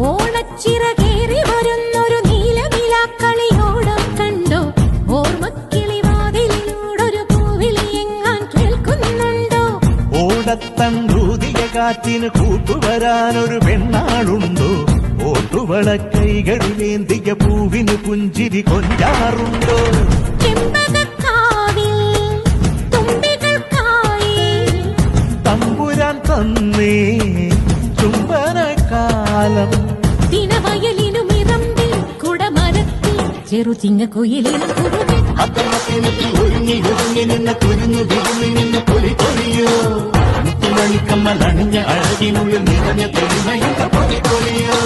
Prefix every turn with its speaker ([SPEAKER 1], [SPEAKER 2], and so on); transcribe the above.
[SPEAKER 1] ഓണച്ചിറകേറി വരുന്നൊരു നീലനിലാക്കളിയോടം കണ്ടോ? ഓർമ്മക്കിളിവാതിലിനോടൊരു പൂവിളി എങ്ങാൻ കേൾക്കുന്നുണ്ടോ?
[SPEAKER 2] ഓടത്തണ്ടൂതിയ കാറ്റിന് കൂട്ടുവരാനൊരു പെണ്ണാളുണ്ടോ? ഓട്ടുവള കൈകളിലേന്തിയ പൂവിന് പുഞ്ചിരി കൊഞ്ചാറുണ്ടോ? തമ്പുരാൻ തന്നേ ചുംബനകാലം
[SPEAKER 1] ദിനവയലിനുമിറമ്പി കുടമരത്തിൽ ചെറുചിങ്ങക്കുയിലിനും
[SPEAKER 2] ഒരുങ്ങി ഒരുങ്ങി നിന്ന കുരുന്നു തിരുങ്ങി നിന്ന പൊലി പൊലിയോ മുത്തുമണിക്കമ്മലണിഞ്ഞ അഴകിനുള്ളിൽ നിറഞ്ഞ തെളിമയുള്ള പൊലി പൊലിയോ